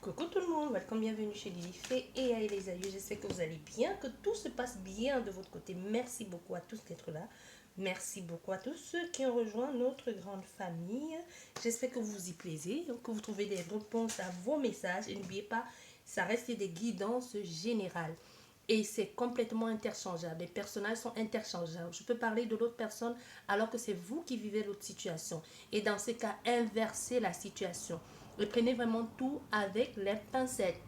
Coucou tout le monde, welcome, bienvenue chez Lily Fée et à les aïeux. J'espère que vous allez bien, que tout se passe bien de votre côté. Merci beaucoup à tous d'être là. Merci beaucoup à tous ceux qui ont rejoint notre grande famille. J'espère que vous vous y plaisez, que vous trouvez des réponses à vos messages. Et n'oubliez pas, ça reste des guidances générales. Et c'est complètement interchangeable. Les personnages sont interchangeables. Je peux parler de l'autre personne alors que c'est vous qui vivez l'autre situation. Et dans ces cas, inversez la situation. Et prenez vraiment tout avec les pincettes.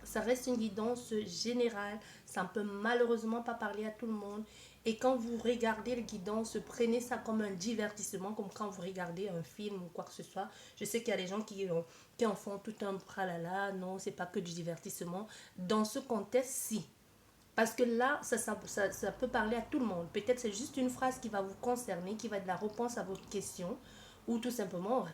Ça reste une guidance générale. Ça ne peut malheureusement pas parler à tout le monde. Et quand vous regardez les guidances, prenez ça comme un divertissement, comme quand vous regardez un film ou quoi que ce soit. Je sais qu'il y a des gens qui en font tout un pralala. Non, c'est pas que du divertissement. Dans ce contexte, si. Parce que là, ça peut parler à tout le monde. Peut-être c'est juste une phrase qui va vous concerner, qui va être la réponse à votre question. Ou tout simplement,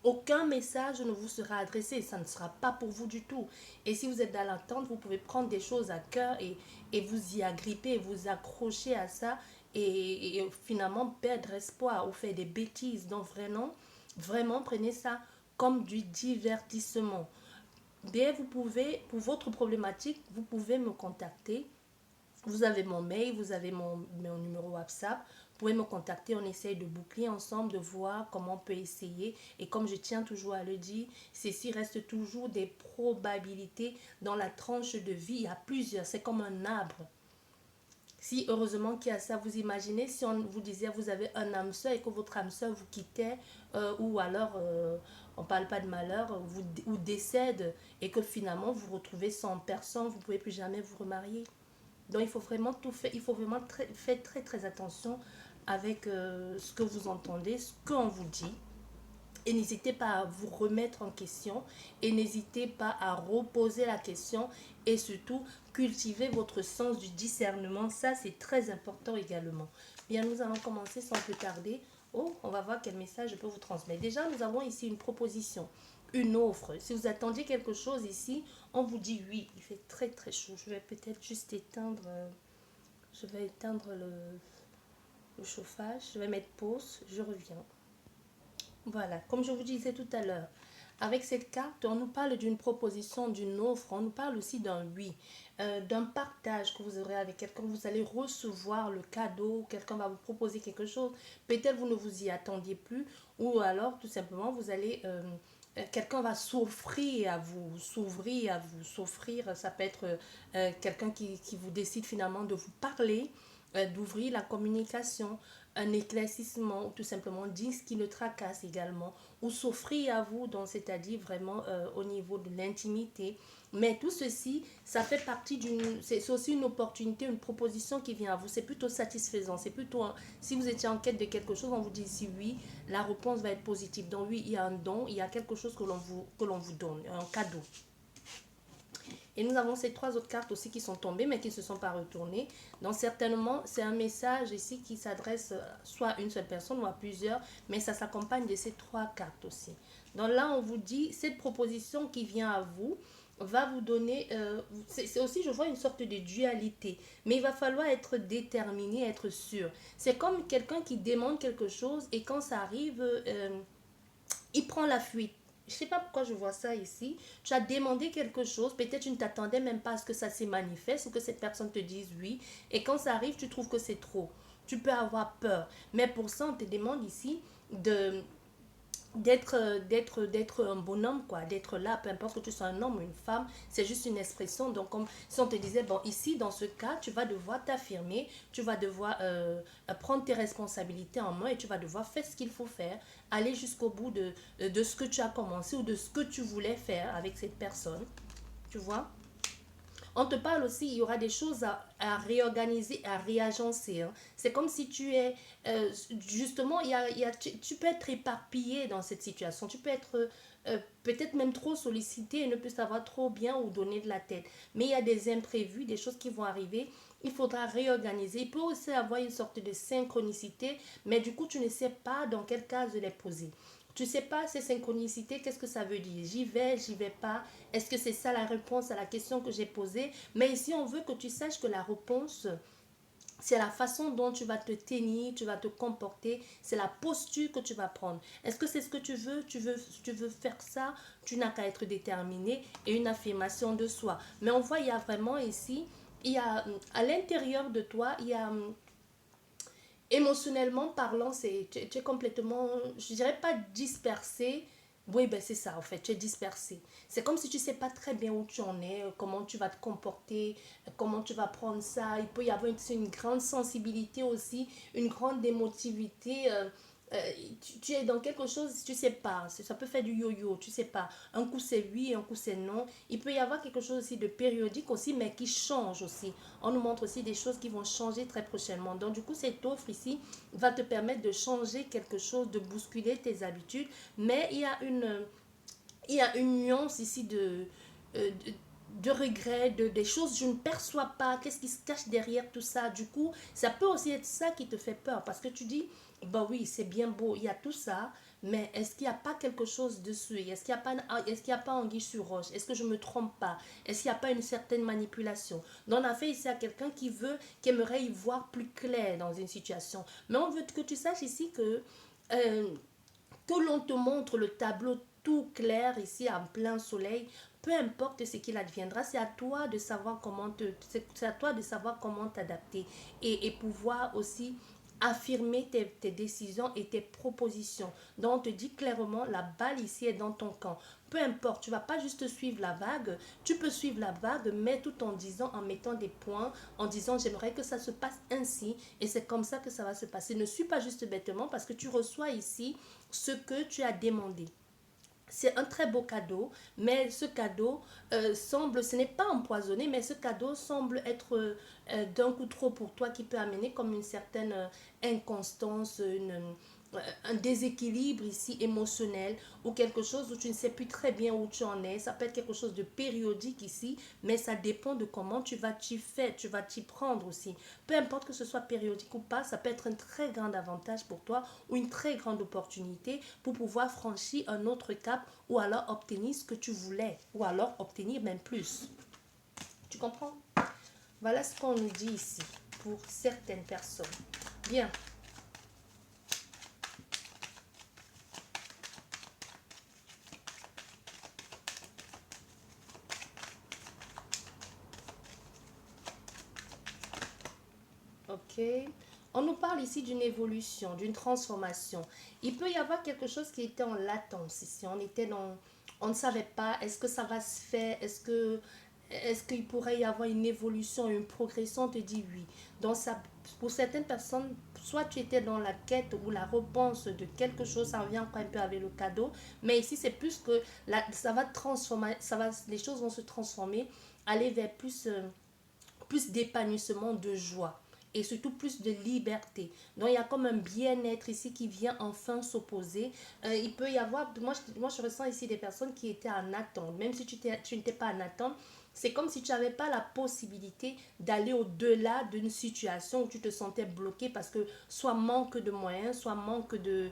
aucun message ne vous sera adressé, ça ne sera pas pour vous du tout. Et si vous êtes dans l'attente, vous pouvez prendre des choses à cœur et vous y agripper, vous accrocher à ça et finalement perdre espoir ou faire des bêtises. Donc vraiment prenez ça comme du divertissement. Bien, vous pouvez, pour votre problématique, vous pouvez me contacter. Vous avez mon mail, vous avez mon numéro WhatsApp. Vous pouvez me contacter, on essaye de boucler ensemble, de voir comment on peut essayer. Et comme je tiens toujours à le dire, ceci reste toujours des probabilités dans la tranche de vie. Il y a plusieurs, c'est comme un arbre. Si heureusement qu'il y a ça, vous imaginez si on vous disait vous avez un âme sœur et que votre âme sœur vous quittait ou alors on ne parle pas de malheur ou décède et que finalement vous retrouvez sans personne, vous ne pouvez plus jamais vous remarier. Donc il faut vraiment tout faire, il faut vraiment faire très très attention avec ce que vous entendez, ce qu'on vous dit. Et n'hésitez pas à vous remettre en question et n'hésitez pas à reposer la question et surtout cultiver votre sens du discernement. Ça, c'est très important également. Bien, nous allons commencer sans plus tarder. Oh, on va voir quel message je peux vous transmettre. Déjà, nous avons ici une proposition, une offre. Si vous attendiez quelque chose ici, on vous dit oui. Il fait très très chaud. Je vais peut-être juste éteindre, je vais éteindre le chauffage. Je vais mettre pause. Je reviens. Voilà, comme je vous disais tout à l'heure, avec cette carte, on nous parle d'une proposition, d'une offre, on nous parle aussi d'un oui, d'un partage que vous aurez avec quelqu'un, vous allez recevoir le cadeau, quelqu'un va vous proposer quelque chose, peut-être vous ne vous y attendiez plus, ou alors tout simplement vous allez, quelqu'un va s'offrir, ça peut être quelqu'un qui vous décide finalement de vous parler, d'ouvrir la communication, un éclaircissement ou tout simplement dire ce qui le tracasse également ou s'offrir à vous, donc c'est-à-dire vraiment au niveau de l'intimité. Mais tout ceci, ça fait partie c'est aussi une opportunité, une proposition qui vient à vous. C'est plutôt satisfaisant. C'est plutôt, si vous étiez en quête de quelque chose, on vous dit si oui, la réponse va être positive. Donc oui, il y a un don, il y a quelque chose que l'on vous donne, un cadeau. Et nous avons ces trois autres cartes aussi qui sont tombées, mais qui ne se sont pas retournées. Donc certainement, c'est un message ici qui s'adresse soit à une seule personne ou à plusieurs, mais ça s'accompagne de ces trois cartes aussi. Donc là, on vous dit, cette proposition qui vient à vous va vous donner, c'est aussi, je vois une sorte de dualité, mais il va falloir être déterminé, être sûr. C'est comme quelqu'un qui demande quelque chose et quand ça arrive, il prend la fuite. Je ne sais pas pourquoi je vois ça ici. Tu as demandé quelque chose, peut-être tu ne t'attendais même pas à ce que ça se manifeste ou que cette personne te dise oui. Et quand ça arrive, tu trouves que c'est trop. Tu peux avoir peur. Mais pour ça, on te demande ici de d'être un bonhomme, quoi, d'être là, peu importe que tu sois un homme ou une femme, c'est juste une expression. Donc comme si on te disait, bon, ici dans ce cas, tu vas devoir t'affirmer, tu vas devoir prendre tes responsabilités en main et tu vas devoir faire ce qu'il faut faire, aller jusqu'au bout de ce que tu as commencé ou de ce que tu voulais faire avec cette personne, tu vois. On te parle aussi, il y aura des choses à réorganiser, à réagencer, hein. C'est comme si tu es, justement, tu peux être éparpillé dans cette situation. Tu peux être peut-être même trop sollicité et ne plus savoir trop bien où donner de la tête. Mais il y a des imprévus, des choses qui vont arriver. Il faudra réorganiser. Il peut aussi avoir une sorte de synchronicité, mais du coup, tu ne sais pas dans quelle case les poser. Tu sais pas ces synchronicités, qu'est-ce que ça veut dire? J'y vais pas. Est-ce que c'est ça la réponse à la question que j'ai posée? Mais ici, on veut que tu saches que la réponse, c'est la façon dont tu vas te tenir, tu vas te comporter, c'est la posture que tu vas prendre. Est-ce que c'est ce que tu veux faire ça, tu n'as qu'à être déterminé et une affirmation de soi. Mais on voit, il y a vraiment ici, il y a à l'intérieur de toi, il y a émotionnellement parlant, tu es complètement, je dirais pas dispersé. Oui, ben c'est ça, en fait, tu es dispersé. C'est comme si tu sais pas très bien où tu en es, comment tu vas te comporter, comment tu vas prendre ça. Il peut y avoir une grande sensibilité aussi, une grande émotivité. Tu es dans quelque chose, tu sais pas. Ça peut faire du yo-yo, tu sais pas. Un coup c'est oui, un coup c'est non. Il peut y avoir quelque chose aussi de périodique aussi, mais qui change aussi. On nous montre aussi des choses qui vont changer très prochainement. Donc, du coup, cette offre ici va te permettre de changer quelque chose, de bousculer tes habitudes. Mais il y a une nuance ici de regrets, des choses que je ne perçois pas, qu'est-ce qui se cache derrière tout ça. Du coup, ça peut aussi être ça qui te fait peur parce que tu dis, bah oui, c'est bien beau, il y a tout ça, mais est-ce qu'il n'y a pas quelque chose dessus? Est-ce qu'il n'y a pas, est-ce qu'il y a pas anguille sur roche? Est-ce que je ne me trompe pas? Est-ce qu'il n'y a pas une certaine manipulation? Donc, on a fait ici à quelqu'un qui aimerait y voir plus clair dans une situation. Mais on veut que tu saches ici euh, que l'on te montre le tableau tout clair ici en plein soleil, peu importe ce qu'il adviendra, c'est à toi de savoir c'est à toi de savoir comment t'adapter et pouvoir aussi affirmer tes décisions et tes propositions. Donc on te dit clairement, la balle ici est dans ton camp. Peu importe, tu vas pas juste suivre la vague, tu peux suivre la vague, mais tout en disant, en mettant des points, en disant j'aimerais que ça se passe ainsi et c'est comme ça que ça va se passer. Ne suis pas juste bêtement parce que tu reçois ici ce que tu as demandé. C'est un très beau cadeau, mais ce cadeau ce n'est pas empoisonné, mais ce cadeau semble être d'un coup trop pour toi qui peut amener comme une certaine inconstance, un déséquilibre ici émotionnel ou quelque chose où tu ne sais plus très bien où tu en es. Ça peut être quelque chose de périodique ici, mais ça dépend de comment tu vas t'y faire, tu vas t'y prendre aussi. Peu importe que ce soit périodique ou pas, ça peut être un très grand avantage pour toi ou une très grande opportunité pour pouvoir franchir un autre cap ou alors obtenir ce que tu voulais ou alors obtenir même plus. Tu comprends? Voilà ce qu'on nous dit ici pour certaines personnes. Bien. Ok. On nous parle ici d'une évolution, d'une transformation. Il peut y avoir quelque chose qui était en latence ici. On ne savait pas, est-ce que ça va se faire, est-ce qu'il pourrait y avoir une évolution, une progression, on te dit oui. Donc ça, pour certaines personnes, soit tu étais dans la quête ou la réponse de quelque chose, ça revient encore un peu avec le cadeau, mais ici c'est plus que ça va transformer, les choses vont se transformer, aller vers plus d'épanouissement, de joie et surtout plus de liberté. Donc il y a comme un bien-être ici qui vient enfin s'opposer. Il peut y avoir, moi je ressens ici des personnes qui étaient en attente, même si tu n'étais pas en attente. C'est comme si tu n'avais pas la possibilité d'aller au-delà d'une situation où tu te sentais bloqué parce que soit manque de moyens, soit manque de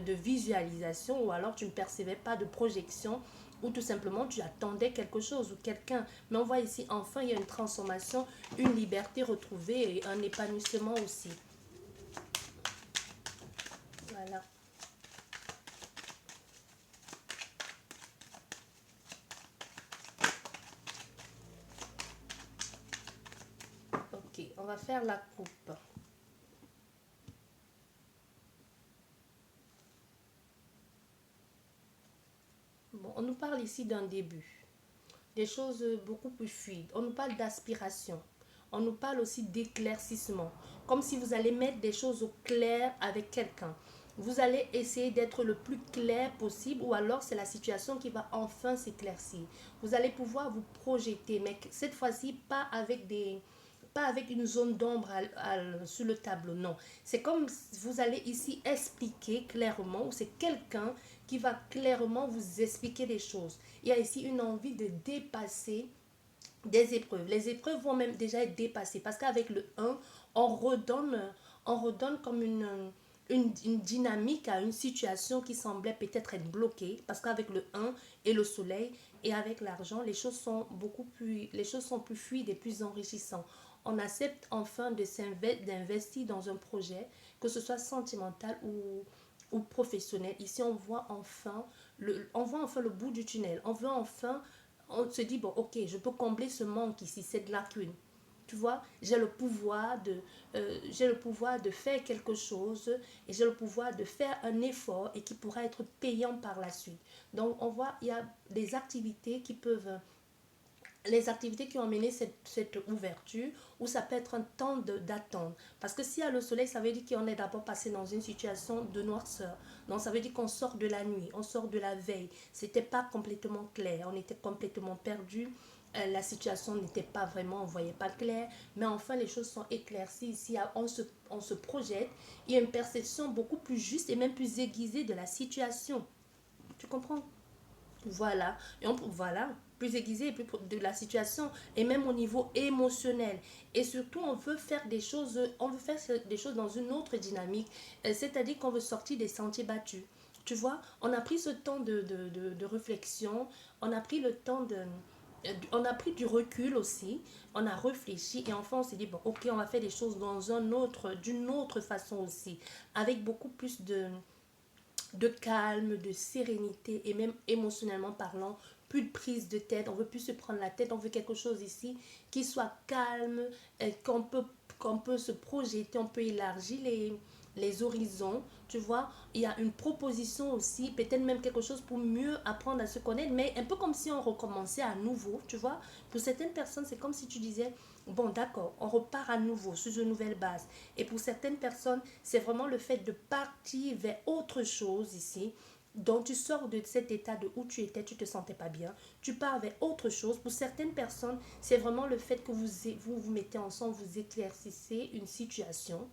visualisation, ou alors tu ne percevais pas de projection, ou tout simplement tu attendais quelque chose ou quelqu'un. Mais on voit ici, enfin, il y a une transformation, une liberté retrouvée et un épanouissement aussi. Voilà. Ok, on va faire la coupe. Bon, on nous parle ici d'un début, des choses beaucoup plus fluides. On nous parle d'aspiration. On nous parle aussi d'éclaircissement. Comme si vous allez mettre des choses au clair avec quelqu'un. Vous allez essayer d'être le plus clair possible ou alors c'est la situation qui va enfin s'éclaircir. Vous allez pouvoir vous projeter, mais cette fois-ci pas avec une zone d'ombre sur le tableau, non. C'est comme vous allez ici expliquer clairement, ou c'est quelqu'un qui va clairement vous expliquer les choses. Il y a ici une envie de dépasser des épreuves. Les épreuves vont même déjà être dépassées parce qu'avec le un on redonne comme une dynamique à une situation qui semblait peut-être être bloquée parce qu'avec le un et le soleil et avec l'argent, les choses sont plus fluides et plus enrichissantes. on accepte enfin d'investir dans un projet, que ce soit sentimental ou professionnel. Ici, on voit enfin le bout du tunnel. On se dit, bon, ok, je peux combler ce manque ici, cette lacune. Tu vois, j'ai le pouvoir de faire quelque chose et j'ai le pouvoir de faire un effort et qui pourra être payant par la suite. Donc, on voit, il y a des activités qui peuvent les activités qui ont mené cette ouverture, ou ça peut être un temps d'attente. Parce que s'il y a le soleil, ça veut dire qu'on est d'abord passé dans une situation de noirceur. Donc ça veut dire qu'on sort de la nuit, on sort de la veille. C'était pas complètement clair, on était complètement perdu. La situation n'était pas vraiment, on ne voyait pas clair, mais enfin les choses sont éclaircies. Ici, on se projette, il y a une perception beaucoup plus juste et même plus aiguisée de la situation. Tu comprends? Voilà, voilà, plus aiguisé, plus de la situation, et même au niveau émotionnel. Et surtout, on veut faire des choses dans une autre dynamique, c'est-à-dire qu'on veut sortir des sentiers battus. Tu vois, on a pris ce temps de réflexion, on a pris le temps on a pris du recul aussi, on a réfléchi et enfin on s'est dit, bon, ok, on va faire des choses d'une autre façon aussi, avec beaucoup plus de calme, de sérénité et même émotionnellement parlant, plus de prise de tête, on veut plus se prendre la tête, on veut quelque chose ici qui soit calme, qu'on peut se projeter, on peut élargir les horizons, tu vois. Il y a une proposition aussi, peut-être même quelque chose pour mieux apprendre à se connaître, mais un peu comme si on recommençait à nouveau, tu vois. Pour certaines personnes, c'est comme si tu disais, bon, d'accord, on repart à nouveau, sur une nouvelle base. Et pour certaines personnes, c'est vraiment le fait de partir vers autre chose ici. Donc tu sors de cet état de où tu étais, tu te sentais pas bien, tu pars vers autre chose. Pour certaines personnes, c'est vraiment le fait que vous mettez ensemble, vous éclaircissez une situation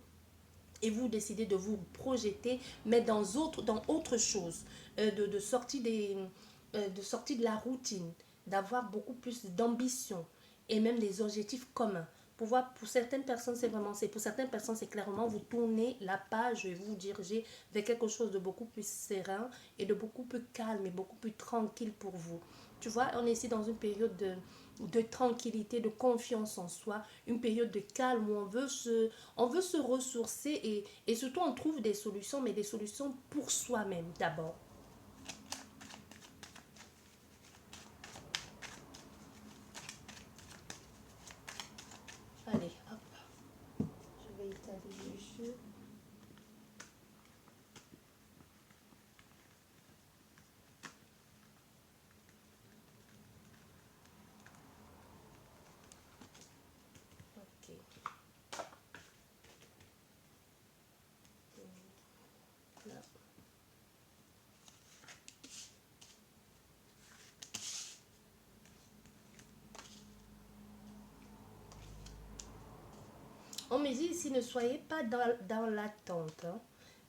et vous décidez de vous projeter, mais dans autre chose, de sortir de sortir de la routine, d'avoir beaucoup plus d'ambition et même des objectifs communs. Pour certaines personnes, c'est vraiment, c'est pour certaines personnes, c'est clairement vous tournez la page et vous vous dirigez vers quelque chose de beaucoup plus serein et de beaucoup plus calme et beaucoup plus tranquille pour vous. Tu vois, on est ici dans une période de tranquillité, de confiance en soi, une période de calme où on veut se ressourcer et surtout on trouve des solutions, mais des solutions pour soi-même d'abord. Allez, hop, je vais étaler les jeux. Ok, là. On me dit ici, ne soyez pas dans l'attente, hein.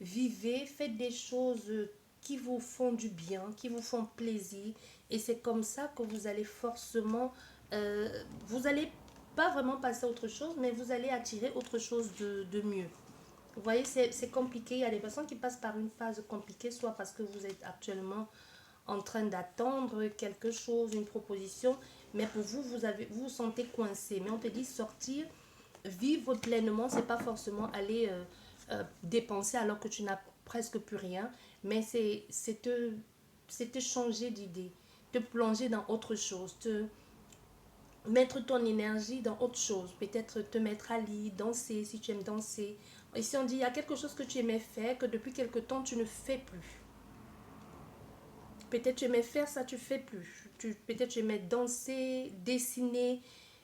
Vivez, faites des choses qui vous font du bien, qui vous font plaisir. Et c'est comme ça que vous allez forcément, vous allez pas vraiment passer à autre chose, mais vous allez attirer autre chose de mieux. Vous voyez, c'est compliqué. Il y a des personnes qui passent par une phase compliquée, soit parce que vous êtes actuellement en train d'attendre quelque chose, une proposition, mais pour vous, vous vous sentez coincé. Mais on te dit sortir, vivre pleinement, c'est pas forcément aller dépenser alors que tu n'as presque plus rien, mais c'est te changer d'idée, te plonger dans autre chose, te mettre ton énergie dans autre chose, peut-être te mettre à lit, danser si tu aimes danser. Ici on dit il y a quelque chose que tu aimais faire que depuis quelque temps tu ne fais plus. Peut-être tu aimais faire ça, tu fais plus. Peut-être tu aimais danser, dessiner,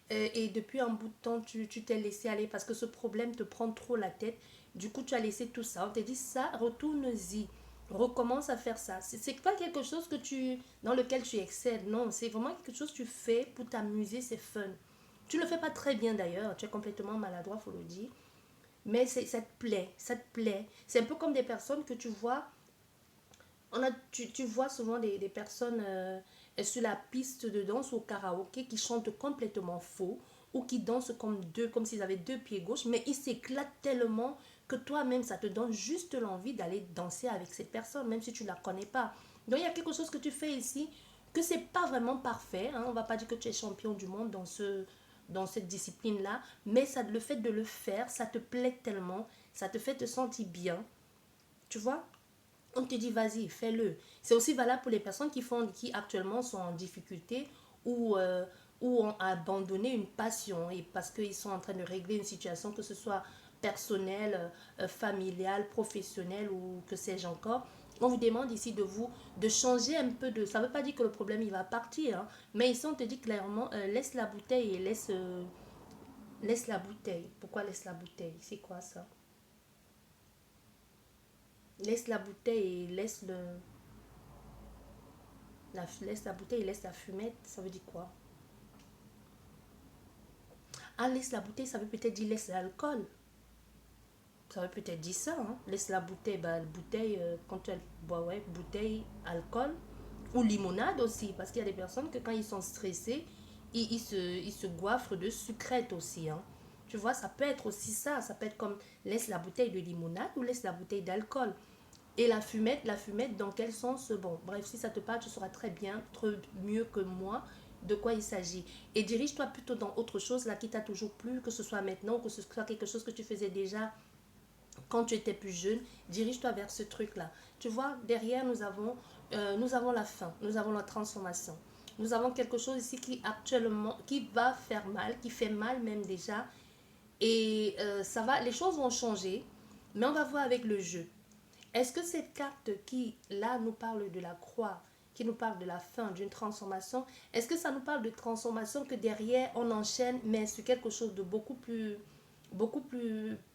et depuis un bout de temps, tu t'es laissé aller parce que ce problème te prend trop la tête. Du coup, tu as laissé tout ça. On te dit ça, retourne-y. Recommence à faire ça. C'est pas quelque chose dans lequel tu excelles. Non, c'est vraiment quelque chose que tu fais pour t'amuser, c'est fun. Tu le fais pas très bien d'ailleurs. Tu es complètement maladroit, faut le dire. Mais ça te plaît, ça te plaît. C'est un peu comme des personnes que tu vois tu vois souvent des personnes sur la piste de danse ou au karaoké qui chantent complètement faux ou qui dansent comme s'ils avaient deux pieds gauches, mais ils s'éclatent tellement que toi-même, ça te donne juste l'envie d'aller danser avec cette personne, même si tu ne la connais pas. Donc, il y a quelque chose que tu fais ici que c'est pas vraiment parfait. Hein. On va pas dire que tu es champion du monde dans cette discipline-là, mais ça, le fait de le faire, ça te plaît tellement, ça te fait te sentir bien, tu vois. On te dit, vas-y, fais-le. C'est aussi valable pour les personnes qui actuellement sont en difficulté ou, ou ont abandonné une passion et parce qu'ils sont en train de régler une situation, que ce soit personnelle, familiale, professionnelle ou que sais-je encore. On vous demande ici de vous de changer un peu de... Ça ne veut pas dire que le problème il va partir, hein, mais ici on te dit clairement, laisse la bouteille et laisse la bouteille. Pourquoi laisse la bouteille? C'est quoi ça? Laisse la bouteille et laisse la bouteille et laisse la fumette. Ça veut dire quoi? Ah, laisse la bouteille, ça veut peut-être dire laisse l'alcool. Ça veut peut-être dire ça, hein. Laisse la bouteille, bah, bouteille, quand tu bois, ouais, bouteille, alcool. Ou limonade aussi, parce qu'il y a des personnes que quand ils sont stressés, ils se goiffrent de sucrète aussi, hein. Tu vois, ça peut être aussi ça. Ça peut être comme laisse la bouteille de limonade ou laisse la bouteille d'alcool. Et la fumette, dans quel sens? Bon, bref, si ça te parle, tu sauras très bien, très mieux que moi, de quoi il s'agit. Et dirige-toi plutôt dans autre chose, là, qui t'a toujours plu, que ce soit maintenant, ou que ce soit quelque chose que tu faisais déjà quand tu étais plus jeune. Dirige-toi vers ce truc-là. Tu vois, derrière, nous avons la fin, nous avons la transformation. Nous avons quelque chose ici qui actuellement, qui va faire mal, qui fait mal même déjà. Et ça va, les choses vont changer, mais on va voir avec le jeu. Est-ce que cette carte qui, là, nous parle de la croix, qui nous parle de la fin, d'une transformation, est-ce que ça nous parle de transformation que derrière, on enchaîne, mais sur quelque chose de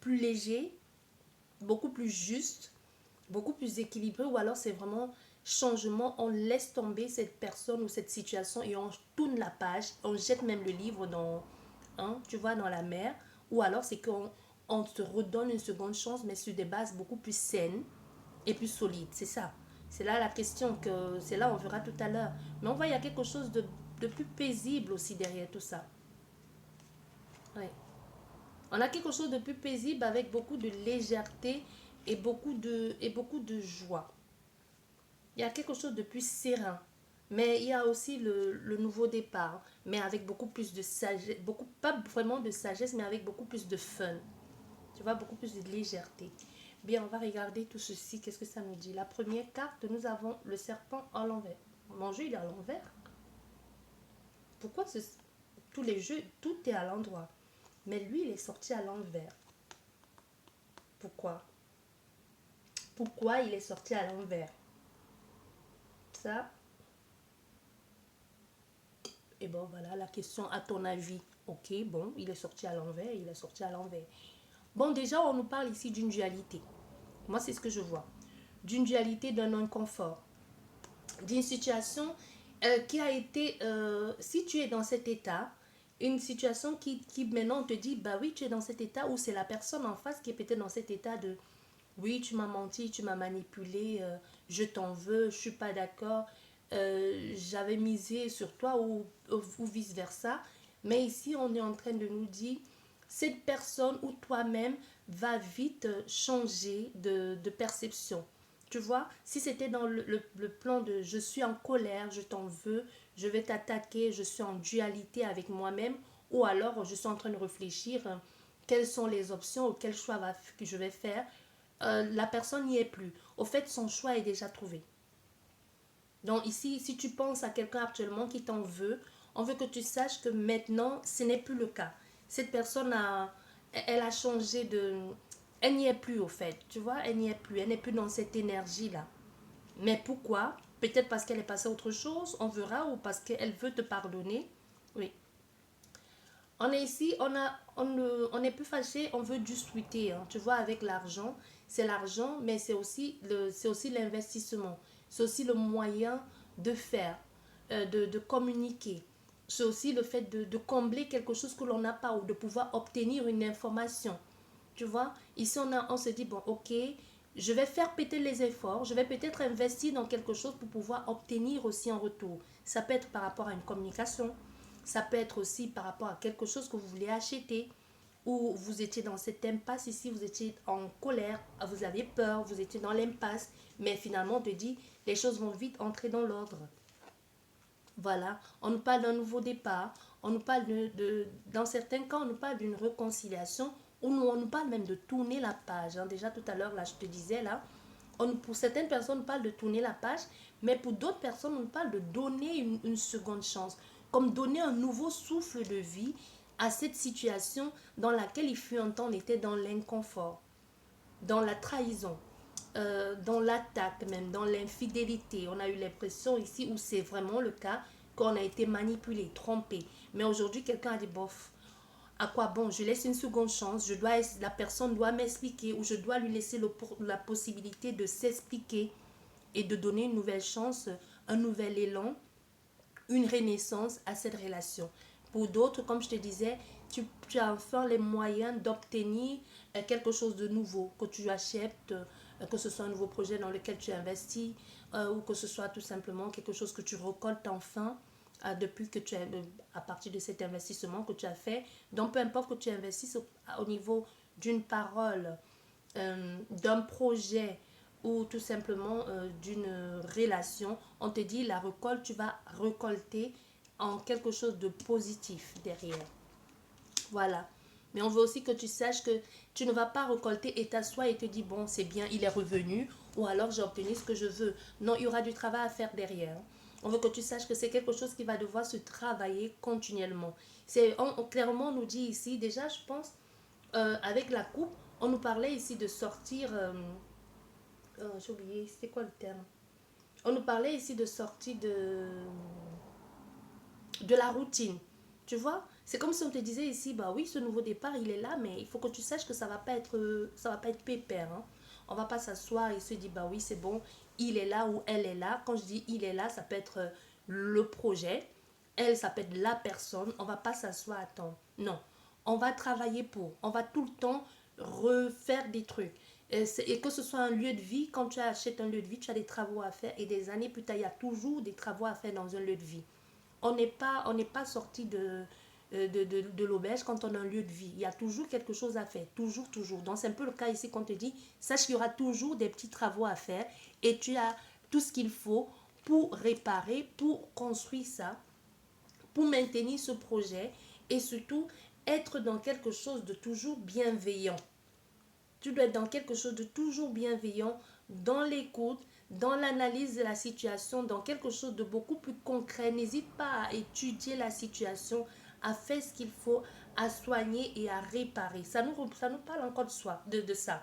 plus léger, beaucoup plus juste, beaucoup plus équilibré, ou alors c'est vraiment changement, on laisse tomber cette personne ou cette situation et on tourne la page, on jette même le livre dans, hein, tu vois, dans la mer, ou alors c'est qu'on se redonne une seconde chance, mais sur des bases beaucoup plus saines et plus solides, c'est ça. C'est là la question, que c'est là on verra tout à l'heure. Mais on voit il y a quelque chose de plus paisible aussi derrière tout ça. Ouais. On a quelque chose de plus paisible avec beaucoup de légèreté et beaucoup de joie. Il y a quelque chose de plus serein. Mais il y a aussi le nouveau départ, mais avec beaucoup plus de sagesse, beaucoup, pas vraiment de sagesse, mais avec beaucoup plus de fun. Tu vois, beaucoup plus de légèreté. Bien, on va regarder tout ceci. Qu'est-ce que ça nous dit? La première carte, nous avons le serpent à l'envers. Mon jeu, il est à l'envers. Pourquoi tous les jeux, tout est à l'endroit? Mais lui, il est sorti à l'envers. Pourquoi? Pourquoi il est sorti à l'envers? Ça, et bon, voilà la question, à ton avis. Ok, bon, il est sorti à l'envers, il est sorti à l'envers. Bon, déjà, on nous parle ici d'une dualité. Moi, c'est ce que je vois. D'une dualité, d'un inconfort. D'une situation qui a été, si tu es dans cet état, une situation qui maintenant te dit, bah oui, tu es dans cet état, ou c'est la personne en face qui est peut-être dans cet état de, oui, tu m'as menti, tu m'as manipulé, je t'en veux, je suis pas d'accord, j'avais misé sur toi ou vice-versa. Mais ici, on est en train de nous dire, cette personne ou toi-même va vite changer de perception. Tu vois, si c'était dans le plan de je suis en colère, je t'en veux, je vais t'attaquer, je suis en dualité avec moi-même, ou alors je suis en train de réfléchir quelles sont les options ou quel choix que je vais faire, la personne n'y est plus. Au fait, son choix est déjà trouvé. Donc ici, si tu penses à quelqu'un actuellement qui t'en veut, on veut que tu saches que maintenant, ce n'est plus le cas. Cette personne elle a changé de... Elle n'y est plus au fait, tu vois, elle n'y est plus, elle n'est plus dans cette énergie-là. Mais pourquoi? Peut-être parce qu'elle est passée à autre chose, on verra, ou parce qu'elle veut te pardonner. Oui. On est ici, on est plus fâché, on veut discuter, hein. Tu vois, avec l'argent, c'est l'argent, mais c'est aussi l'investissement. C'est aussi le moyen de faire, de communiquer. C'est aussi le fait de combler quelque chose que l'on n'a pas ou de pouvoir obtenir une information. Tu vois, ici on se dit, bon, ok, je vais faire péter les efforts, je vais peut-être investir dans quelque chose pour pouvoir obtenir aussi en retour. Ça peut être par rapport à une communication, ça peut être aussi par rapport à quelque chose que vous voulez acheter, ou vous étiez dans cette impasse ici, vous étiez en colère, vous avez peur, vous étiez dans l'impasse, mais finalement on te dit, les choses vont vite entrer dans l'ordre. Voilà, on nous parle d'un nouveau départ, on nous parle dans certains cas, on nous parle d'une réconciliation, ou on nous parle même de tourner la page, hein. Déjà tout à l'heure, là, je te disais, là, pour certaines personnes, on parle de tourner la page, mais pour d'autres personnes, on parle de donner une seconde chance, comme donner un nouveau souffle de vie à cette situation dans laquelle il fut un temps, on était dans l'inconfort, dans la trahison, dans l'attaque même, dans l'infidélité. On a eu l'impression ici où c'est vraiment le cas qu'on a été manipulé, trompé. Mais aujourd'hui, quelqu'un a dit, bof, à quoi bon, je laisse une seconde chance, la personne doit m'expliquer ou je dois lui laisser la possibilité de s'expliquer et de donner une nouvelle chance, un nouvel élan, une renaissance à cette relation. Pour d'autres, comme je te disais, tu as enfin les moyens d'obtenir quelque chose de nouveau, que tu achètes, que ce soit un nouveau projet dans lequel tu investis, ou que ce soit tout simplement quelque chose que tu récoltes enfin depuis que tu as, à partir de cet investissement que tu as fait. Donc, peu importe que tu investisses au niveau d'une parole, d'un projet ou tout simplement d'une relation, on te dit la récolte, tu vas récolter en quelque chose de positif derrière. Voilà. Mais on veut aussi que tu saches que tu ne vas pas récolter et t'asseoir et te dire, bon, c'est bien, il est revenu, ou alors j'ai obtenu ce que je veux. Non, il y aura du travail à faire derrière. On veut que tu saches que c'est quelque chose qui va devoir se travailler continuellement. Clairement, on nous dit ici, déjà, je pense, avec la coupe, on nous parlait ici de sortir. J'ai oublié, c'était quoi le terme? On nous parlait ici de sortir de la routine. Tu vois, c'est comme si on te disait ici, bah oui, ce nouveau départ, il est là, mais il faut que tu saches que ça va pas être pépère, hein. On va pas s'asseoir et se dire, bah oui, c'est bon, il est là ou elle est là. Quand je dis il est là, ça peut être le projet. Elle, ça peut être la personne. On va pas s'asseoir, attendre. Non, on va travailler pour. On va tout le temps refaire des trucs. Et que ce soit un lieu de vie, quand tu achètes un lieu de vie, tu as des travaux à faire. Et des années plus tard, il y a toujours des travaux à faire dans un lieu de vie. On n'est pas sorti de l'auberge quand on a un lieu de vie. Il y a toujours quelque chose à faire. Toujours, toujours. Donc, c'est un peu le cas ici qu'on te dit, sache qu'il y aura toujours des petits travaux à faire et tu as tout ce qu'il faut pour réparer, pour construire ça, pour maintenir ce projet et surtout être dans quelque chose de toujours bienveillant. Tu dois être dans quelque chose de toujours bienveillant, dans l'écoute, dans l'analyse de la situation, dans quelque chose de beaucoup plus concret. N'hésite pas à étudier la situation, à faire ce qu'il faut, à soigner et à réparer. Ça nous parle encore de soi, de ça.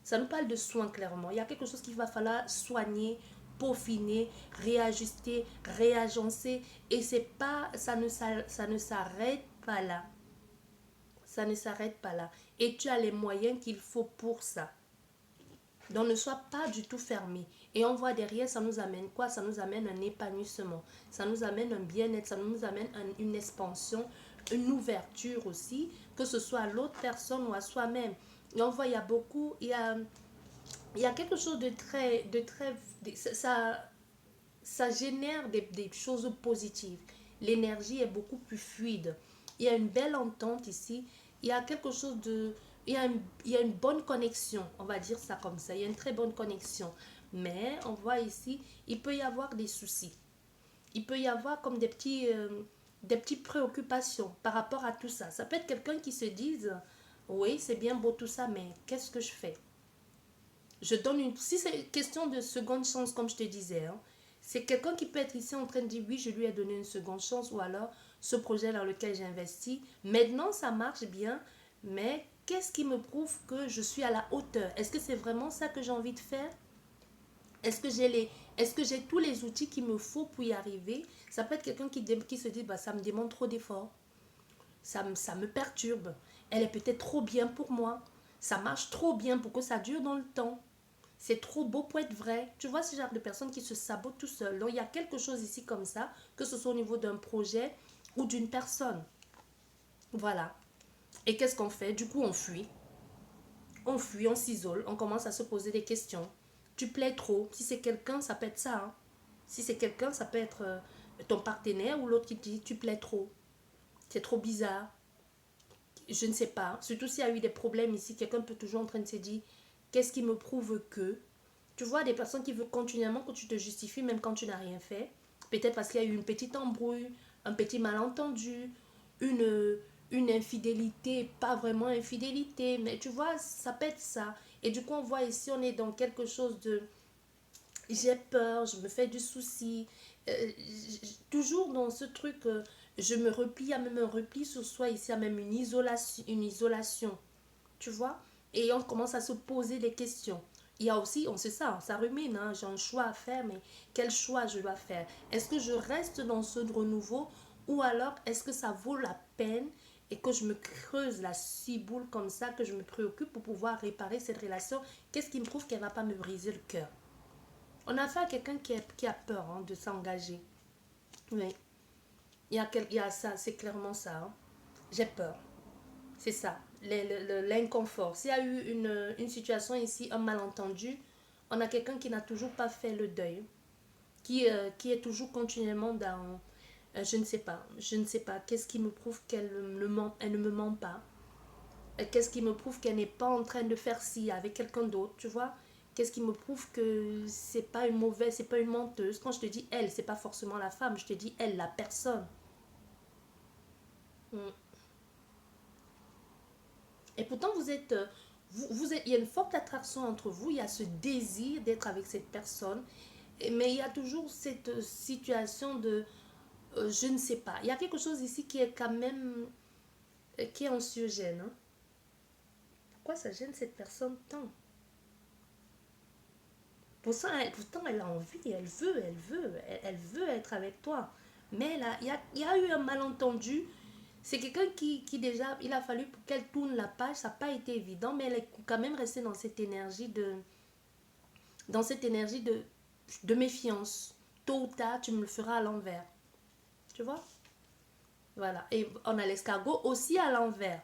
Ça nous parle de soins clairement. Il y a quelque chose qu'il va falloir soigner, peaufiner, réajuster, réagencer. Et c'est pas, ça ne s'arrête pas là. Ça ne s'arrête pas là. Et tu as les moyens qu'il faut pour ça. Donc ne sois pas du tout fermé. Et on voit derrière, ça nous amène quoi? Ça nous amène un épanouissement. Ça nous amène un bien-être. Ça nous amène une expansion, une ouverture aussi, que ce soit à l'autre personne ou à soi-même. Et on voit, il y a beaucoup, il y a quelque chose ça génère des choses positives. L'énergie est beaucoup plus fluide. Il y a une belle entente ici. Il y a quelque chose de... il y a une bonne connexion, on va dire ça comme ça. Il y a une très bonne connexion. Mais on voit ici, il peut y avoir des soucis. Il peut y avoir comme des petites préoccupations par rapport à tout ça. Ça peut être quelqu'un qui se dise, oui, c'est bien beau tout ça, mais qu'est-ce que je fais? Si c'est question de seconde chance, comme je te disais, hein, c'est quelqu'un qui peut être ici en train de dire oui, je lui ai donné une seconde chance, ou alors ce projet dans lequel j'ai investi, maintenant ça marche bien, mais qu'est-ce qui me prouve que je suis à la hauteur? Est-ce que c'est vraiment ça que j'ai envie de faire? Est-ce que j'ai tous les outils qu'il me faut pour y arriver? Ça peut être quelqu'un qui se dit, bah, ça me demande trop d'efforts, ça me perturbe, elle est peut-être trop bien pour moi, ça marche trop bien pour que ça dure dans le temps. C'est trop beau pour être vrai. Tu vois ce genre de personnes qui se sabotent tout seul. Donc, il y a quelque chose ici comme ça, que ce soit au niveau d'un projet ou d'une personne. Voilà. Et qu'est-ce qu'on fait? Du coup, on fuit. On fuit, on s'isole, on commence à se poser des questions. Tu plais trop. Si c'est quelqu'un, ça peut être ça, hein. Si c'est quelqu'un, ça peut être ton partenaire ou l'autre qui te dit tu plais trop. C'est trop bizarre. Je ne sais pas. Surtout s'il y a eu des problèmes ici, quelqu'un peut toujours en train de se dire qu'est-ce qui me prouve que. Tu vois, des personnes qui veulent continuellement que tu te justifies même quand tu n'as rien fait. Peut-être parce qu'il y a eu une petite embrouille, un petit malentendu, une, une infidélité, pas vraiment infidélité, mais tu vois, ça peut être ça. Et du coup, on voit ici, on est dans quelque chose de j'ai peur, je me fais du souci. Toujours dans ce truc, je me replie, il y a même un repli sur soi ici, il y a même une isolation, tu vois. Et on commence à se poser des questions. Il y a aussi, on sait ça, ça rumine, hein, j'ai un choix à faire, mais quel choix je dois faire? Est-ce que je reste dans ce renouveau ou alors est-ce que ça vaut la peine et que je me creuse la ciboule comme ça, que je me préoccupe pour pouvoir réparer cette relation? Qu'est-ce qui me prouve qu'elle ne va pas me briser le cœur? On a affaire à quelqu'un qui a peur, hein, de s'engager. Oui, il y a ça, c'est clairement ça, hein. J'ai peur. C'est ça, l'inconfort. S'il y a eu une situation ici, un malentendu, on a quelqu'un qui n'a toujours pas fait le deuil, qui est toujours continuellement dans, je ne sais pas, qu'est-ce qui me prouve elle ne me ment pas. Qu'est-ce qui me prouve qu'elle n'est pas en train de faire ci avec quelqu'un d'autre, tu vois? Qu'est-ce qui me prouve que c'est pas une mauvaise, c'est pas une menteuse? Quand je te dis elle, c'est pas forcément la femme, je te dis elle, la personne. Mm. Et pourtant, il y a une forte attraction entre vous, il y a ce désir d'être avec cette personne, mais il y a toujours cette situation de je ne sais pas. Il y a quelque chose ici qui est quand même, qui est anxiogène, hein. Pourquoi ça gêne cette personne tant? Pourtant, elle a envie, elle veut être avec toi. Mais là, il y a eu un malentendu. C'est quelqu'un qui déjà, il a fallu pour qu'elle tourne la page, ça n'a pas été évident, mais elle est quand même restée dans cette énergie de méfiance. Tôt ou tard, tu me le feras à l'envers. Tu vois? Voilà. Et on a l'escargot aussi à l'envers.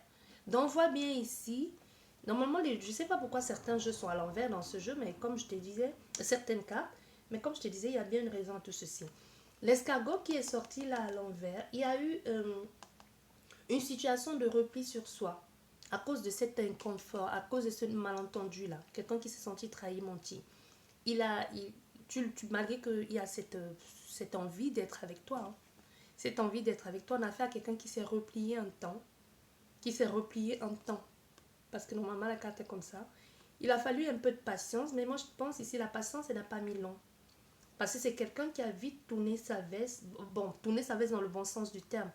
Donc, on voit bien ici. Normalement, je ne sais pas pourquoi certains jeux sont à l'envers dans ce jeu, mais comme je te disais, certaines cartes, mais comme je te disais, il y a bien une raison à tout ceci. L'escargot qui est sorti là à l'envers, il y a eu une situation de repli sur soi à cause de cet inconfort, à cause de ce malentendu-là. Quelqu'un qui s'est senti trahi, menti. Il a, il, malgré qu'il y a cette envie d'être avec toi, hein, cette envie d'être avec toi, on a affaire à quelqu'un qui s'est replié un temps, parce que normalement la carte est comme ça. Il a fallu un peu de patience, mais moi je pense ici la patience, elle n'a pas mis long. Parce que c'est quelqu'un qui a vite tourné sa veste, bon, tourné sa veste dans le bon sens du terme.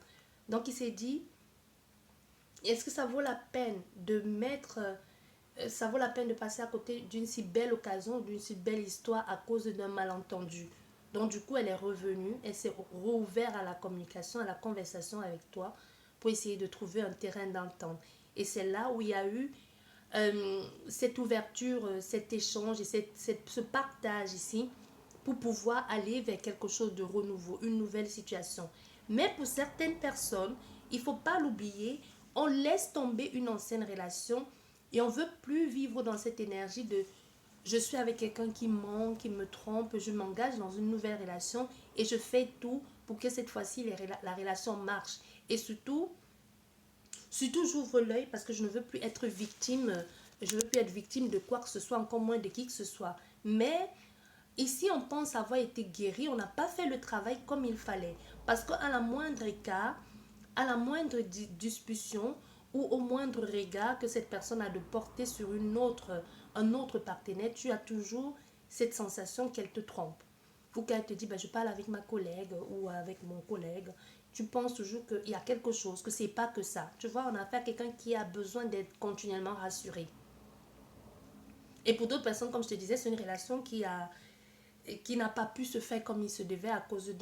Donc il s'est dit, est-ce que ça vaut la peine de mettre, ça vaut la peine de passer à côté d'une si belle occasion, d'une si belle histoire à cause d'un malentendu? Donc du coup, elle est revenue, elle s'est rouverte à la communication, à la conversation avec toi pour essayer de trouver un terrain d'entente. Et c'est là où il y a eu cette ouverture, cet échange et ce partage ici pour pouvoir aller vers quelque chose de renouveau, une nouvelle situation. Mais pour certaines personnes, il ne faut pas l'oublier, on laisse tomber une ancienne relation et on ne veut plus vivre dans cette énergie de je suis avec quelqu'un qui ment, qui me trompe, je m'engage dans une nouvelle relation et je fais tout pour que cette fois-ci la relation marche. Et surtout j'ouvre l'œil parce que je ne veux plus être victime, je ne veux plus être victime de quoi que ce soit, encore moins de qui que ce soit. Mais ici, on pense avoir été guéri, on n'a pas fait le travail comme il fallait. Parce qu'à la moindre écart, à la moindre discussion ou au moindre regard que cette personne a de porter sur un autre partenaire, tu as toujours cette sensation qu'elle te trompe. Ou qu'elle te dit, ben, je parle avec ma collègue ou avec mon collègue. Tu penses toujours qu'il y a quelque chose, que c'est pas que ça. Tu vois, on a affaire à quelqu'un qui a besoin d'être continuellement rassuré. Et pour d'autres personnes, comme je te disais, c'est une relation qui n'a pas pu se faire comme il se devait à cause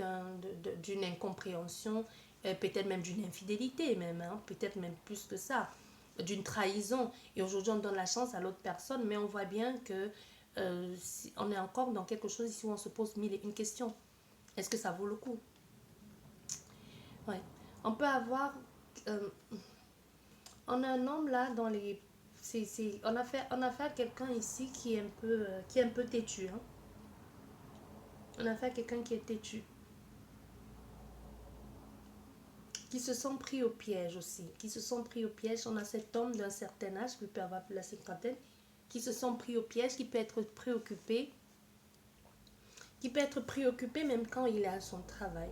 d'une incompréhension, peut-être même d'une infidélité, même, hein, peut-être même plus que ça, d'une trahison. Et aujourd'hui, on donne la chance à l'autre personne, mais on voit bien que on est encore dans quelque chose ici où on se pose mille et une questions. Est-ce que ça vaut le coup? Ouais. On peut avoir... euh, on a un homme là dans les... on a fait à quelqu'un ici qui est un peu têtu, hein. On a fait à quelqu'un qui est têtu, qui se sont pris au piège aussi, qui se sont pris au piège. On a cet homme d'un certain âge, qui peut avoir plus de la cinquantaine, qui se sont pris au piège, qui peut être préoccupé, qui peut être préoccupé même quand il est à son travail,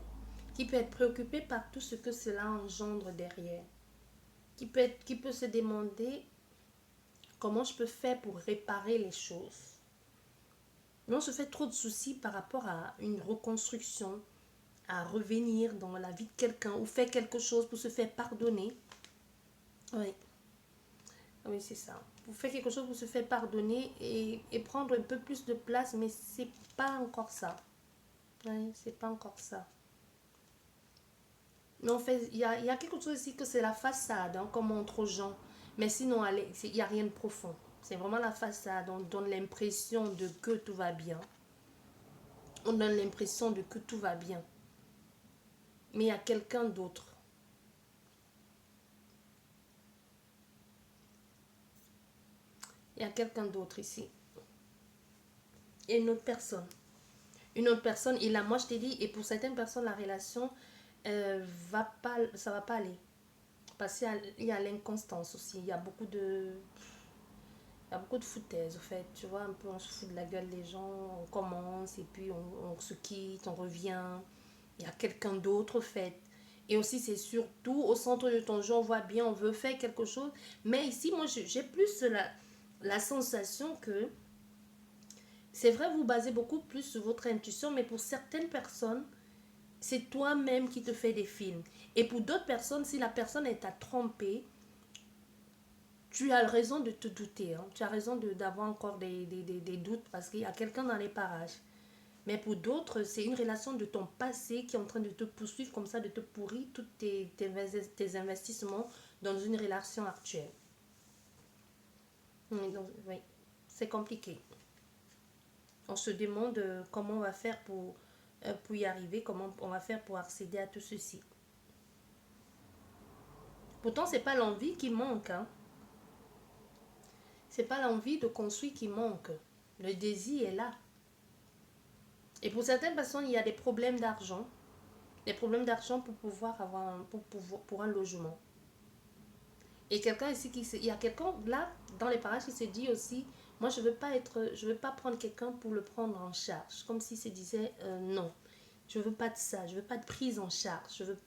qui peut être préoccupé par tout ce que cela engendre derrière, qui peut se demander comment je peux faire pour réparer les choses. Mais on se fait trop de soucis par rapport à une reconstruction, à revenir dans la vie de quelqu'un ou faire quelque chose pour se faire pardonner. Oui, oui, c'est ça. Pour faire quelque chose pour se faire pardonner et prendre un peu plus de place, mais c'est pas encore ça. Oui, c'est pas encore ça. Mais en fait, il y a quelque chose ici que c'est la façade, hein, qu'on montre aux gens. Mais sinon, il n'y a rien de profond. C'est vraiment la façade. On donne l'impression de que tout va bien. On donne l'impression de que tout va bien. Mais il y a quelqu'un d'autre. Il y a quelqu'un d'autre ici. Et une autre personne. Une autre personne. Et là, moi, je t'ai dit, et pour certaines personnes, la relation ça va pas aller. Parce qu'il y a l'inconstance aussi. Il y a beaucoup de foutaises, au fait. Tu vois, un peu, on se fout de la gueule des gens. On commence et puis on se quitte, on revient. Il y a quelqu'un d'autre, au fait. Et aussi, c'est surtout au centre de ton jeu, on voit bien, on veut faire quelque chose. Mais ici, moi, j'ai plus la sensation que c'est vrai, vous basez beaucoup plus sur votre intuition, mais pour certaines personnes, c'est toi-même qui te fais des films. Et pour d'autres personnes, si la personne est à tromper, tu as raison de te douter. Hein. Tu as raison d'avoir encore des doutes parce qu'il y a quelqu'un dans les parages. Mais pour d'autres, c'est une relation de ton passé qui est en train de te poursuivre comme ça, de te pourrir tous tes investissements dans une relation actuelle. Donc, oui, c'est compliqué. On se demande comment on va faire pour y arriver, comment on va faire pour accéder à tout ceci. Pourtant, c'est pas l'envie qui manque. Hein. C'est pas l'envie de construire qui manque. Le désir est là. Et pour certaines personnes, il y a des problèmes d'argent. Des problèmes d'argent pour pouvoir avoir pour un logement. Et quelqu'un ici il y a quelqu'un là dans les parages qui se dit aussi, moi je veux pas prendre quelqu'un pour le prendre en charge, comme s'il se disait non, je veux pas de ça, je veux pas de prise en charge, je veux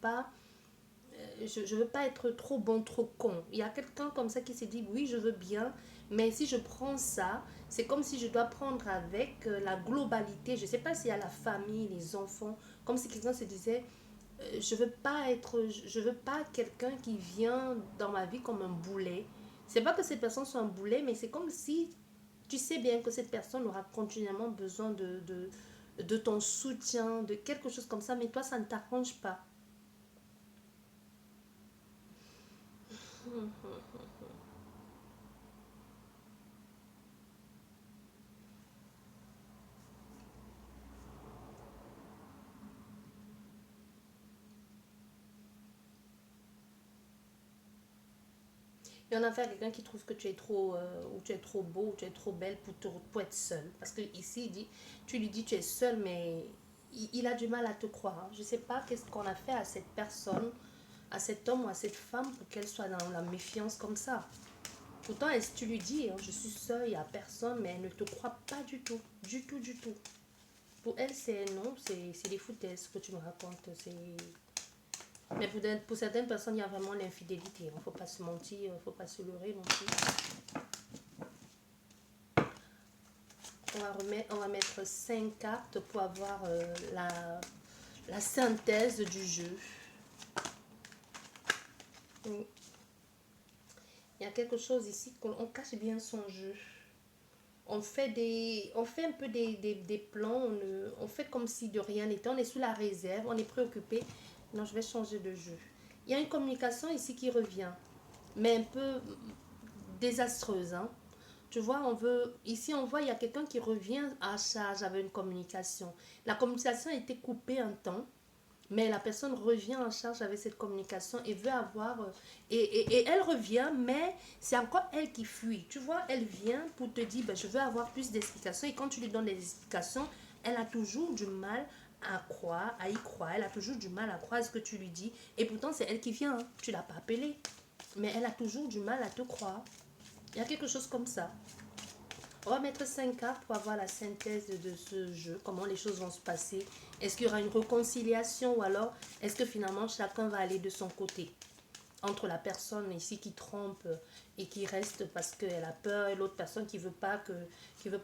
pas être trop bon, trop con. Il y a quelqu'un comme ça qui se dit oui je veux bien, mais si je prends ça, c'est comme si je dois prendre avec la globalité. Je sais pas s'il y a la famille, les enfants, comme si quelqu'un se disait je veux pas quelqu'un qui vient dans ma vie comme un boulet. C'est pas que cette personne soit un boulet, mais c'est comme si tu sais bien que cette personne aura continuellement besoin de ton soutien, de quelque chose comme ça, mais toi ça ne t'arrange pas. Et on a affaire à quelqu'un qui trouve que tu es trop, ou tu es trop beau, ou tu es trop belle pour être seule. Parce que ici, tu lui dis tu es seule, mais il a du mal à te croire. Hein. Je ne sais pas qu'est-ce qu'on a fait à cette personne, à cet homme ou à cette femme pour qu'elle soit dans la méfiance comme ça. Pourtant, tu lui dis, hein, je suis seule, il n'y a personne, mais elle ne te croit pas du tout. Du tout, du tout. Pour elle, c'est non, c'est des foutaises que tu me racontes. Mais pour certaines personnes, il y a vraiment l'infidélité. Il ne faut pas se mentir, il ne faut pas se leurrer non plus. On va mettre 5 cartes pour avoir la synthèse du jeu. Il y a quelque chose ici qu'on cache bien son jeu. On fait un peu des plans, on fait comme si de rien n'était, on est sous la réserve, on est préoccupé. Non, je vais changer de jeu. Il y a une communication ici qui revient, mais un peu désastreuse. Hein. Tu vois, ici on voit, il y a quelqu'un qui revient à charge avec une communication. La communication a été coupée un temps, mais la personne revient en charge avec cette communication et veut avoir... et elle revient, mais c'est encore elle qui fuit. Tu vois, elle vient pour te dire, ben, je veux avoir plus d'explications. Et quand tu lui donnes des explications, elle a toujours du mal à y croire. Elle a toujours du mal à croire ce que tu lui dis. Et pourtant, c'est elle qui vient. Hein. Tu ne l'as pas appelée. Mais elle a toujours du mal à te croire. Il y a quelque chose comme ça. On va mettre 5 cartes pour avoir la synthèse de ce jeu, comment les choses vont se passer. Est-ce qu'il y aura une réconciliation ou alors est-ce que finalement chacun va aller de son côté? Entre la personne ici qui trompe et qui reste parce qu'elle a peur et l'autre personne qui veut pas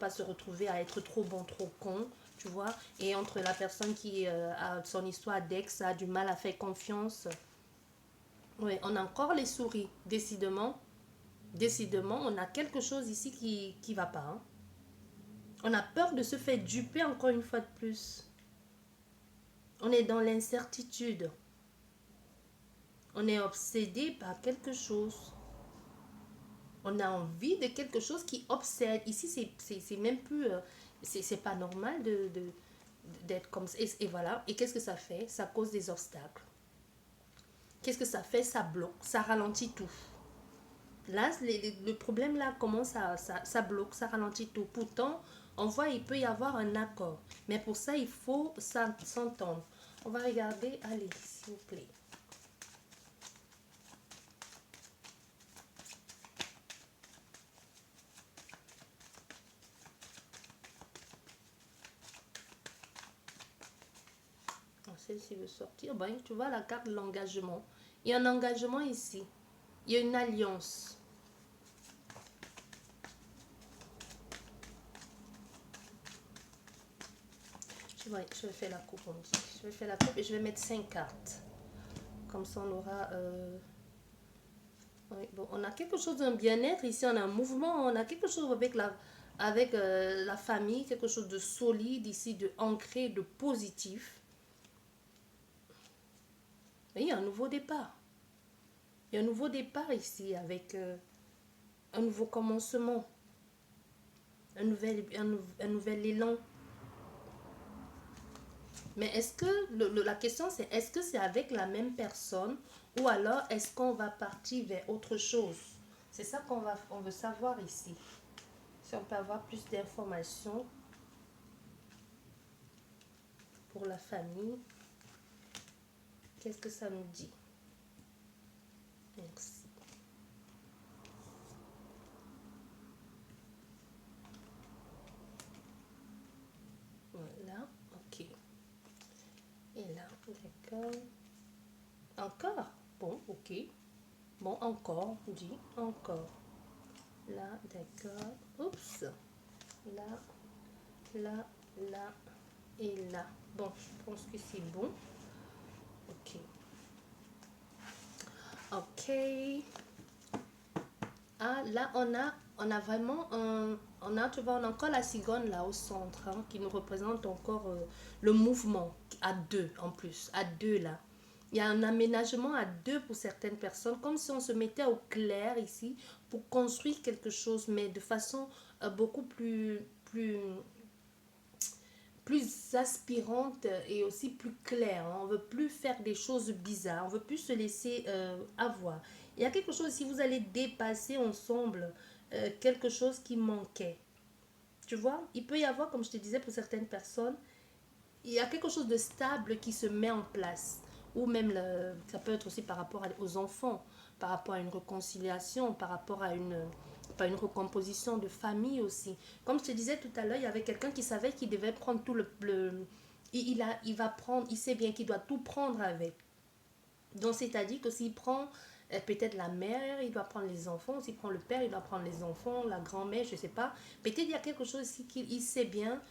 se retrouver à être trop bon, trop con, tu vois. Et entre la personne qui a son histoire d'ex, a du mal à faire confiance. Oui, on a encore les souris, décidément. Décidément, on a quelque chose ici qui va pas. Hein. On a peur de se faire duper encore une fois de plus. On est dans l'incertitude. On est obsédé par quelque chose. On a envie de quelque chose qui obsède. Ici, c'est même plus... c'est pas normal d'être comme ça. Et voilà. Et qu'est-ce que ça fait? Ça cause des obstacles. Qu'est-ce que ça fait? Ça bloque. Ça ralentit tout. Là, le problème là commence ça bloque, ça ralentit tout. Pourtant, on voit il peut y avoir un accord. Mais pour ça, il faut s'entendre. On va regarder. Allez, s'il vous plaît. Celle-ci veut sortir. Ben, tu vois la carte de l'engagement. Il y a un engagement ici. Il y a une alliance. Je vais faire la coupe. Je vais faire la coupe et je vais mettre 5 cartes. Comme ça, on aura... Oui, bon, on a quelque chose d'un bien-être. Ici, on a un mouvement. On a quelque chose avec la famille. Quelque chose de solide ici, de ancré, de positif. Et il y a un nouveau départ. Il y a un nouveau départ ici avec un nouveau commencement. Un nouvel élan. Mais est-ce que, la question c'est, est-ce que c'est avec la même personne ou alors est-ce qu'on va partir vers autre chose? C'est ça on veut savoir ici. Si on peut avoir plus d'informations pour la famille. Qu'est-ce que ça nous dit? Merci. Voilà, ok. Et là, d'accord. Encore? Bon, ok. Bon, encore, dit encore. Là, d'accord. Oups. Là, là, là et là. Bon, je pense que c'est bon. Ok. Ok. Ah, là, on a vraiment tu vois, on a encore la cigogne là au centre hein, qui nous représente encore le mouvement à deux en plus, à deux là. Il y a un aménagement à deux pour certaines personnes, comme si on se mettait au clair ici pour construire quelque chose, mais de façon beaucoup plus aspirante et aussi plus claire. Hein. On ne veut plus faire des choses bizarres, on ne veut plus se laisser avoir. Il y a quelque chose, si vous allez dépasser ensemble quelque chose qui manquait. Tu vois, il peut y avoir, comme je te disais, pour certaines personnes, il y a quelque chose de stable qui se met en place. Ou même, ça peut être aussi par rapport aux enfants, par rapport à une réconciliation, par rapport à une recomposition de famille aussi. Comme je te disais tout à l'heure, il y avait quelqu'un qui savait qu'il devait prendre tout il va prendre, il sait bien qu'il doit tout prendre avec. Donc, c'est-à-dire que s'il prend peut-être la mère, il doit prendre les enfants. S'il prend le père, il doit prendre les enfants, la grand-mère, je ne sais pas. Peut-être il y a quelque chose ici qu'il sait bien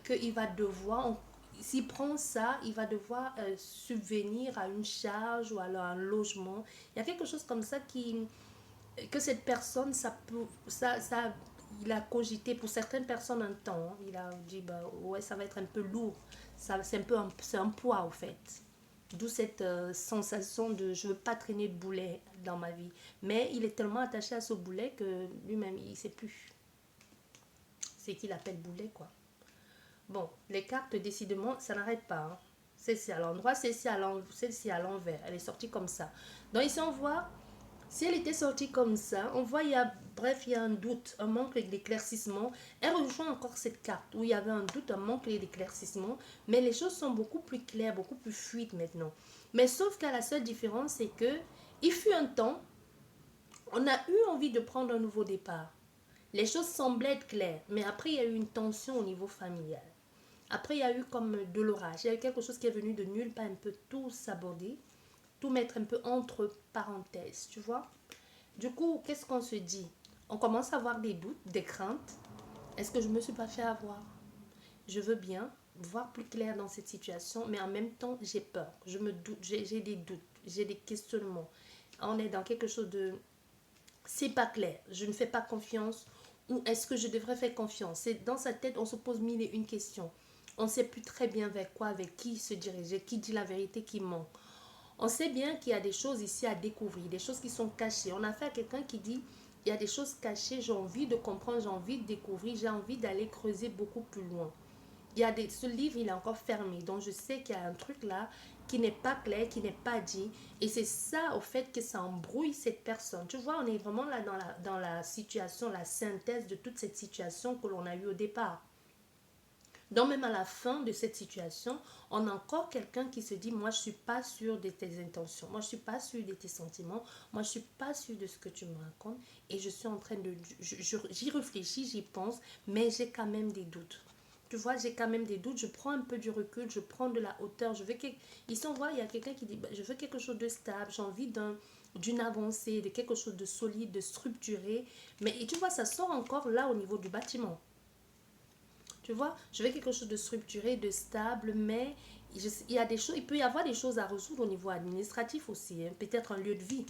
qu'il va devoir, s'il prend ça, il va devoir subvenir à une charge ou alors à un logement. Il y a quelque chose comme ça que cette personne, il a cogité pour certaines personnes un temps. Hein. Il a dit, bah, ouais, ça va être un peu lourd. C'est un poids, au fait. D'où cette sensation de je ne veux pas traîner de boulet dans ma vie. Mais il est tellement attaché à ce boulet que lui-même, il ne sait plus. C'est qu'il appelle boulet, quoi. Bon, les cartes, décidément, ça n'arrête pas. Hein. Celle-ci à l'endroit, celle-ci à l'envers. Elle est sortie comme ça. Donc ici, on voit, si elle était sortie comme ça, on voit, il y a un doute, un manque d'éclaircissement. Elle rejoint encore cette carte où il y avait un doute, un manque d'éclaircissement. Mais les choses sont beaucoup plus claires, beaucoup plus fluides maintenant. Mais sauf qu'à la seule différence, c'est que il fut un temps, on a eu envie de prendre un nouveau départ. Les choses semblaient être claires, mais après, il y a eu une tension au niveau familial. Après, il y a eu comme de l'orage. Il y a eu quelque chose qui est venu de nulle part, un peu tout saborder, tout mettre un peu entre parenthèses, tu vois. Du coup, qu'est-ce qu'on se dit? On commence à avoir des doutes, des craintes. Est-ce que je me suis pas fait avoir? Je veux bien voir plus clair dans cette situation, mais en même temps, j'ai peur. Je me doute, j'ai des doutes, j'ai des questionnements. On est dans quelque chose de... C'est pas clair, je ne fais pas confiance. Ou est-ce que je devrais faire confiance? C'est dans sa tête, on se pose mille et une questions. On ne sait plus très bien vers quoi, avec qui se diriger, qui dit la vérité, qui ment. On sait bien qu'il y a des choses ici à découvrir, des choses qui sont cachées. On a fait à quelqu'un qui dit, il y a des choses cachées, j'ai envie de comprendre, j'ai envie de découvrir, j'ai envie d'aller creuser beaucoup plus loin. Ce livre, il est encore fermé. Donc, je sais qu'il y a un truc là qui n'est pas clair, qui n'est pas dit. Et c'est ça, au fait, que ça embrouille cette personne. Tu vois, on est vraiment là dans la situation, la synthèse de toute cette situation que l'on a eue au départ. Donc, même à la fin de cette situation, on a encore quelqu'un qui se dit, moi, je ne suis pas sûr de tes intentions. Moi, je ne suis pas sûr de tes sentiments. Moi, je ne suis pas sûr de ce que tu me racontes. Et je suis en train de... J'y réfléchis, j'y pense, mais j'ai quand même des doutes. Tu vois, j'ai quand même des doutes. Je prends un peu du recul, je prends de la hauteur. Ici, on voit, il y a quelqu'un qui dit, je veux quelque chose de stable, j'ai envie d'une avancée, de quelque chose de solide, de structuré. Mais et tu vois, ça sort encore là au niveau du bâtiment. Tu vois, je veux quelque chose de structuré, de stable, mais il y a des choses, il peut y avoir des choses à résoudre au niveau administratif aussi, hein. Peut-être un lieu de vie.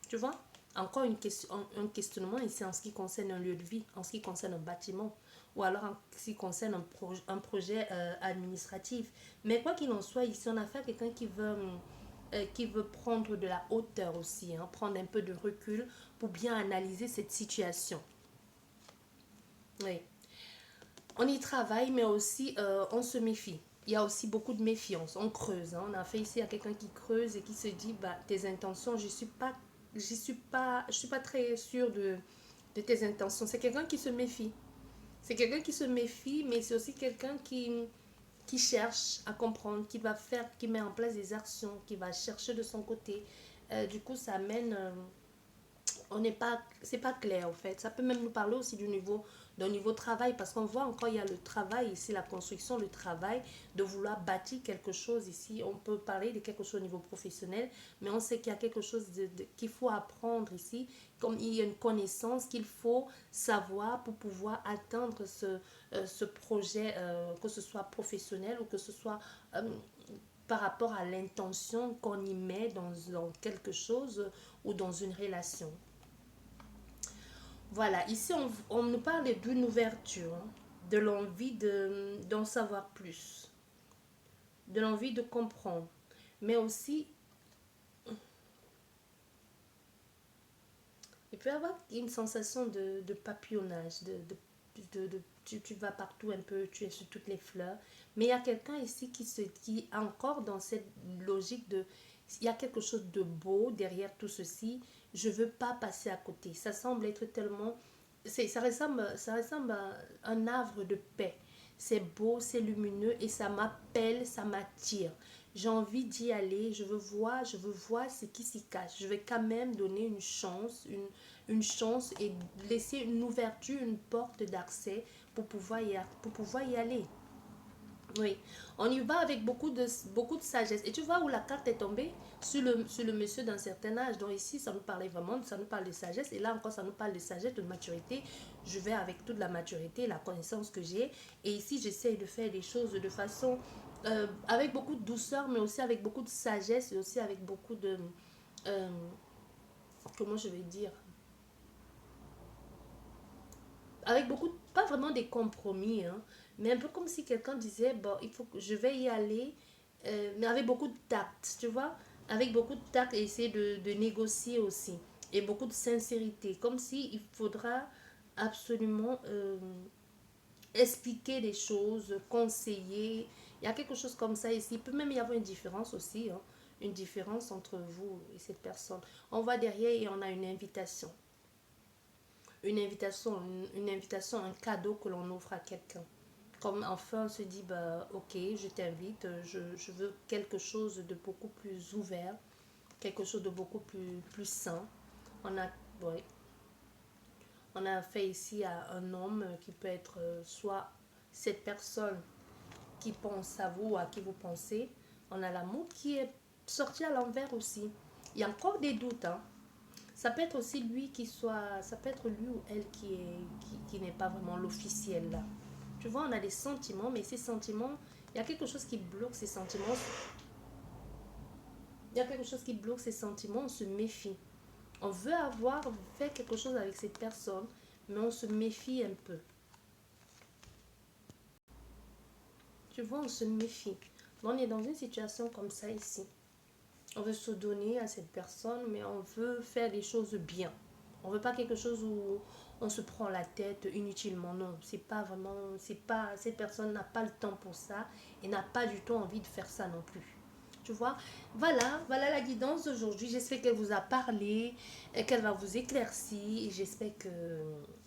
Tu vois, encore une question, un questionnement ici en ce qui concerne un lieu de vie, en ce qui concerne un bâtiment, ou alors en ce qui concerne un projet administratif. Mais quoi qu'il en soit, ici, on a affaire à quelqu'un qui veut prendre de la hauteur aussi, hein, prendre un peu de recul pour bien analyser cette situation. Oui. On y travaille, mais aussi on se méfie. Il y a aussi beaucoup de méfiance. On creuse, hein. On a fait ici à quelqu'un qui creuse et qui se dit, bah, tes intentions, je suis pas très sûre de tes intentions. C'est quelqu'un qui se méfie. C'est quelqu'un qui se méfie, mais c'est aussi quelqu'un qui cherche à comprendre, qui va faire, qui met en place des actions, qui va chercher de son côté. Du coup, ça amène on n'est pas, c'est pas clair en fait. Ça peut même nous parler aussi d'un niveau travail, parce qu'on voit encore il y a le travail ici, la construction, le travail, de vouloir bâtir quelque chose ici. On peut parler de quelque chose au niveau professionnel, mais on sait qu'il y a quelque chose qu'il faut apprendre ici, comme il y a une connaissance qu'il faut savoir pour pouvoir atteindre ce projet, que ce soit professionnel ou que ce soit par rapport à l'intention qu'on y met dans quelque chose ou dans une relation. Voilà, ici on nous parle d'une ouverture, hein, de l'envie d'en savoir plus, de l'envie de comprendre, mais aussi il peut y avoir une sensation de papillonnage, tu vas partout un peu, tu es sur toutes les fleurs, mais il y a quelqu'un ici qui est encore dans cette logique de, il y a quelque chose de beau derrière tout ceci, je veux pas passer à côté. Ça semble être tellement, ça ressemble à un havre de paix. C'est beau, c'est lumineux et ça m'appelle, ça m'attire. J'ai envie d'y aller, je veux voir ce qui s'y cache. Je vais quand même donner une chance et laisser une ouverture, une porte d'accès pour pouvoir y aller. Oui, on y va avec beaucoup de sagesse. Et tu vois où la carte est tombée sur le monsieur d'un certain âge. Donc ici, ça nous parlait vraiment, ça nous parle de sagesse. Et là encore, ça nous parle de sagesse, de maturité. Je vais avec toute la maturité, la connaissance que j'ai. Et ici, j'essaye de faire des choses de façon, avec beaucoup de douceur, mais aussi avec beaucoup de sagesse et aussi avec beaucoup de... euh, comment je vais dire, avec beaucoup, pas vraiment des compromis, hein, mais un peu comme si quelqu'un disait, bon, il faut que je vais y aller, mais avec beaucoup de tact, tu vois, avec beaucoup de tact et essayer de négocier aussi, et beaucoup de sincérité, comme si il faudra absolument expliquer des choses, conseiller, il y a quelque chose comme ça ici, il peut même y avoir une différence aussi, hein, une différence entre vous et cette personne. On va derrière et on a une invitation, un cadeau que l'on offre à quelqu'un. Comme enfin on se dit, bah, ok, je t'invite, je veux quelque chose de beaucoup plus ouvert, quelque chose de beaucoup plus sain. On a, ouais, On a fait ici à un homme qui peut être soit cette personne qui pense à vous, à qui vous pensez. On a l'amour qui est sorti à l'envers aussi. Il y a encore des doutes, hein. Ça peut être aussi lui qui soit, ça peut être lui ou elle qui n'est pas vraiment l'officiel là. Tu vois, on a des sentiments, mais ces sentiments, il y a quelque chose qui bloque ces sentiments. Il y a quelque chose qui bloque ces sentiments, on se méfie. On veut avoir fait quelque chose avec cette personne, mais on se méfie un peu. Tu vois, on se méfie. On est dans une situation comme ça ici. On veut se donner à cette personne, mais on veut faire les choses bien. On veut pas quelque chose où on se prend la tête inutilement. Non, c'est pas vraiment, c'est pas, cette personne n'a pas le temps pour ça et n'a pas du tout envie de faire ça non plus. Tu vois, voilà la guidance d'aujourd'hui. J'espère qu'elle vous a parlé, et qu'elle va vous éclaircir. Et j'espère que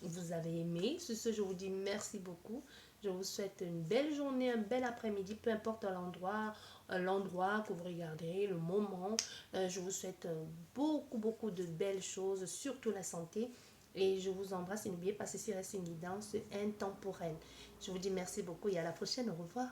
vous avez aimé. Sur ce, je vous dis merci beaucoup. Je vous souhaite une belle journée, un bel après-midi, peu importe l'endroit que vous regardez, le moment. Je vous souhaite beaucoup de belles choses, surtout la santé. Et je vous embrasse et n'oubliez pas, ceci reste une guidance intemporelle. Je vous dis merci beaucoup et à la prochaine. Au revoir.